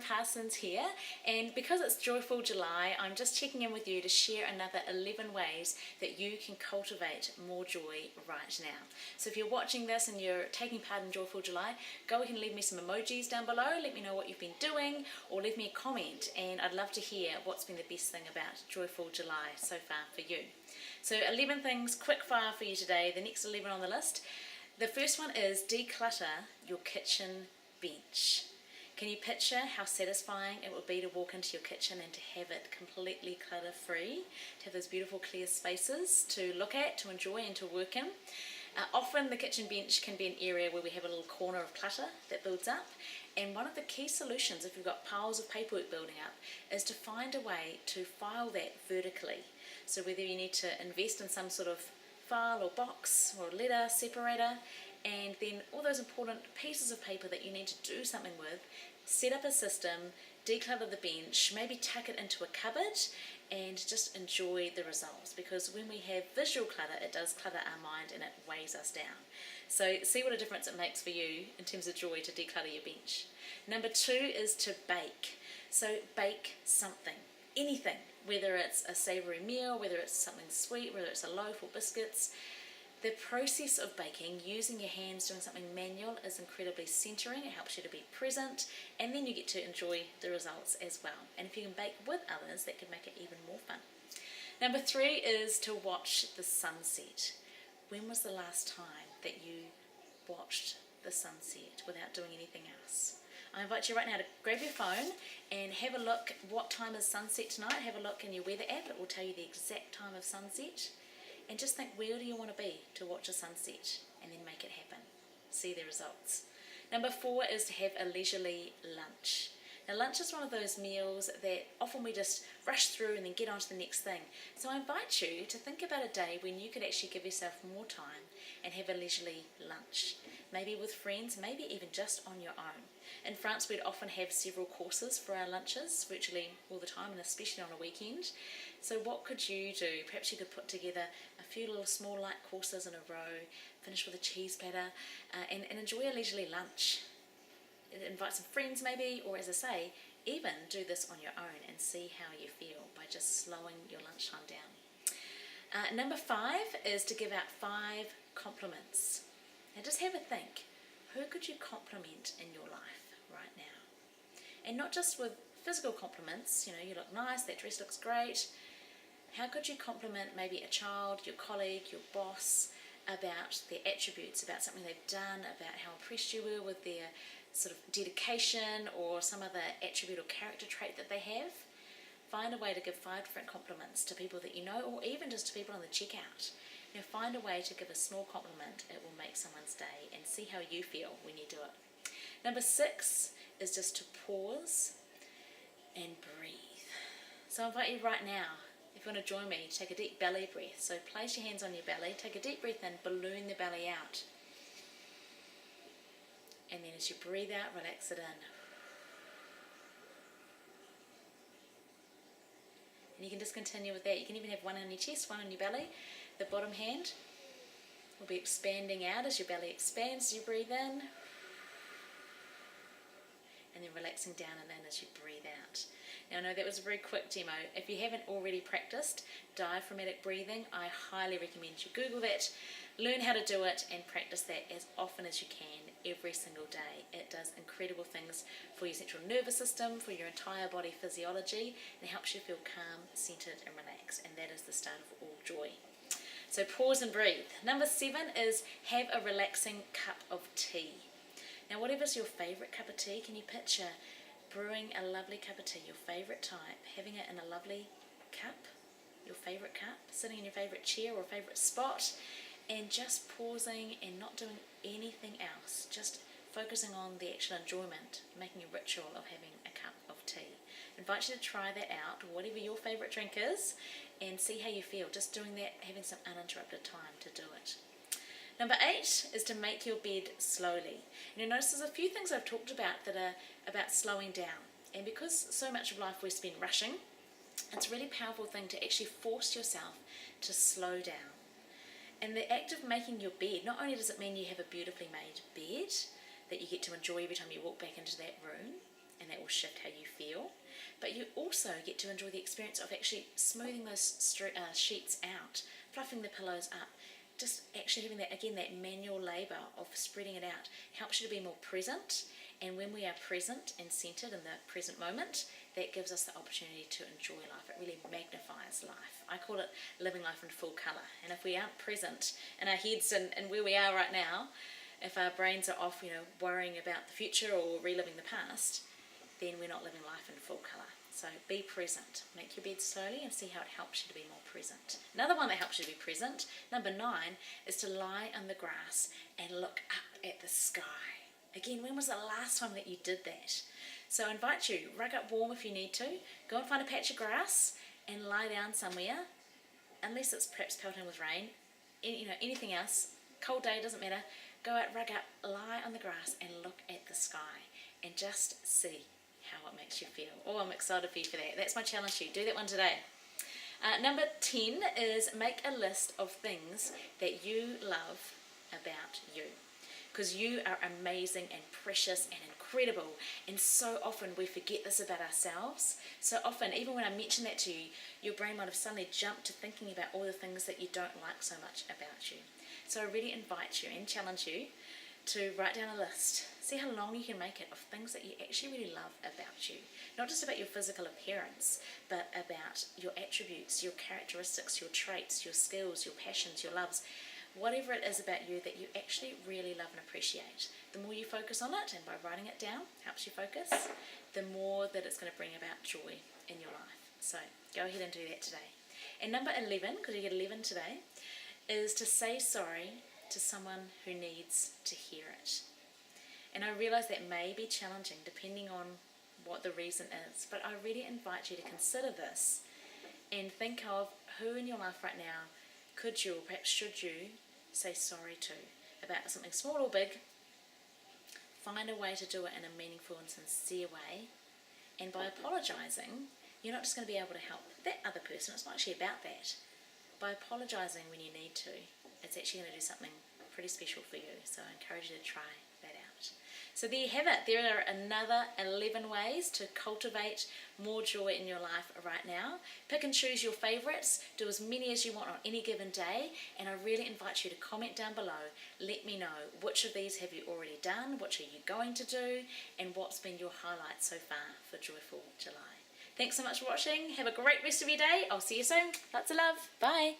Parsons here, and because it's Joyful July, I'm just checking in with you to share another 11 ways that you can cultivate more joy right now. So if you're watching this and you're taking part in Joyful July, go ahead and leave me some emojis down below, let me know what you've been doing, or leave me a comment, and I'd love to hear what's been the best thing about Joyful July so far for you. So 11 things quick fire for you today, the next 11 on the list. The first one is declutter your kitchen bench. Can you picture how satisfying it would be to walk into your kitchen and to have it completely clutter-free, to have those beautiful clear spaces to look at, to enjoy and to work in? Often the kitchen bench can be an area where we have a little corner of clutter that builds up, and one of the key solutions if you've got piles of paperwork building up is to find a way to file that vertically. So whether you need to invest in some sort of file or box or letter separator, and then all those important pieces of paper that you need to do something with, set up a system, declutter the bench, maybe tuck it into a cupboard, and just enjoy the results, because when we have visual clutter, it does clutter our mind and it weighs us down. So see what a difference it makes for you in terms of joy to declutter your bench. Number 2 is to bake. So bake something, anything, whether it's a savoury meal, whether it's something sweet, whether it's a loaf or biscuits. The process of baking, using your hands, doing something manual, is incredibly centering. It helps you to be present, and then you get to enjoy the results as well. And if you can bake with others, that could make it even more fun. Number 3 is to watch the sunset. When was the last time that you watched the sunset without doing anything else? I invite you right now to grab your phone and have a look. What time is sunset tonight? Have a look in your weather app. It will tell you the exact time of sunset. And just think, where do you want to be to watch a sunset, and then make it happen. See the results. Number 4 is to have a leisurely lunch. Now lunch is one of those meals that often we just rush through and then get on to the next thing. So I invite you to think about a day when you could actually give yourself more time and have a leisurely lunch. Maybe with friends, maybe even just on your own. In France, we'd often have several courses for our lunches, virtually all the time, and especially on a weekend. So what could you do? Perhaps you could put together a few little small light courses in a row, finish with a cheese platter, and enjoy a leisurely lunch. Invite some friends maybe, or as I say, even do this on your own and see how you feel by just slowing your lunchtime down. Number 5 is to give out 5 compliments. Now just have a think. Who could you compliment in your life right now? And not just with physical compliments, you know, you look nice, that dress looks great. How could you compliment maybe a child, your colleague, your boss, about their attributes, about something they've done, about how impressed you were with their sort of dedication or some other attribute or character trait that they have? Find a way to give 5 different compliments to people that you know, or even just to people on the checkout. You know, find a way to give a small compliment. It will make someone's day, and see how you feel when you do it. Number 6 is just to pause and breathe. So I invite you right now, if you want to join me, take a deep belly breath. So place your hands on your belly, take a deep breath in, balloon the belly out. And then as you breathe out, relax it in. And you can just continue with that. You can even have one on your chest, one on your belly. The bottom hand will be expanding out as your belly expands as you breathe in. And then relaxing down and in as you breathe out. Now I know that was a very quick demo. If you haven't already practiced diaphragmatic breathing, I highly recommend you Google that, learn how to do it, and practice that as often as you can every single day. It does incredible things for your central nervous system, for your entire body physiology, and it helps you feel calm, centered and relaxed, and that is the start of all joy. So pause and breathe. Number 7 is have a relaxing cup of tea. Now whatever's your favourite cup of tea, can you picture brewing a lovely cup of tea, your favourite type, having it in a lovely cup, your favourite cup, sitting in your favourite chair or favourite spot, and just pausing and not doing anything else, just focusing on the actual enjoyment, making a ritual of having a cup of tea. I invite you to try that out, whatever your favourite drink is, and see how you feel, just doing that, having some uninterrupted time to do it. Number 8 is to make your bed slowly. And you'll notice there's a few things I've talked about that are about slowing down. And because so much of life we spend rushing, it's a really powerful thing to actually force yourself to slow down. And the act of making your bed, not only does it mean you have a beautifully made bed that you get to enjoy every time you walk back into that room, and that will shift how you feel. But you also get to enjoy the experience of actually smoothing those sheets out, fluffing the pillows up, just actually having that, again, that manual labour of spreading it out helps you to be more present. And when we are present and centered in the present moment, that gives us the opportunity to enjoy life. It really magnifies life. I call it living life in full colour. And if we aren't present in our heads and where we are right now, if our brains are off, worrying about the future or reliving the past, then we're not living life in full colour. So be present. Make your bed slowly and see how it helps you to be more present. Another one that helps you to be present, number 9, is to lie on the grass and look up at the sky. Again, when was the last time that you did that? So I invite you, rug up warm if you need to. Go and find a patch of grass and lie down somewhere, unless it's perhaps pelting with rain. Anything else, cold day, doesn't matter. Go out, rug up, lie on the grass and look at the sky and just see how it makes you feel. Oh, I'm excited for you for that. That's my challenge to you. Do that one today. Number 10 is make a list of things that you love about you. Because you are amazing and precious and incredible, and so often we forget this about ourselves. So often, even when I mention that to you, your brain might have suddenly jumped to thinking about all the things that you don't like so much about you. So I really invite you and challenge you to write down a list. See how long you can make it of things that you actually really love about you. Not just about your physical appearance, but about your attributes, your characteristics, your traits, your skills, your passions, your loves. Whatever it is about you that you actually really love and appreciate. The more you focus on it, and by writing it down helps you focus, the more that it's going to bring about joy in your life. So go ahead and do that today. And number 11, because you get 11 today, is to say sorry to someone who needs to hear it. And I realise that may be challenging depending on what the reason is, but I really invite you to consider this and think of who in your life right now could you, or perhaps should you, say sorry to about something small or big. Find a way to do it in a meaningful and sincere way, and by apologising, you're not just going to be able to help that other person. It's not actually about that. By apologising when you need to, it's actually going to do something pretty special for you. So I encourage you to try that out. So there you have it. There are another 11 ways to cultivate more joy in your life right now. Pick and choose your favourites. Do as many as you want on any given day. And I really invite you to comment down below. Let me know which of these have you already done, which are you going to do, and what's been your highlight so far for Joyful July. Thanks so much for watching. Have a great rest of your day. I'll see you soon. Lots of love. Bye.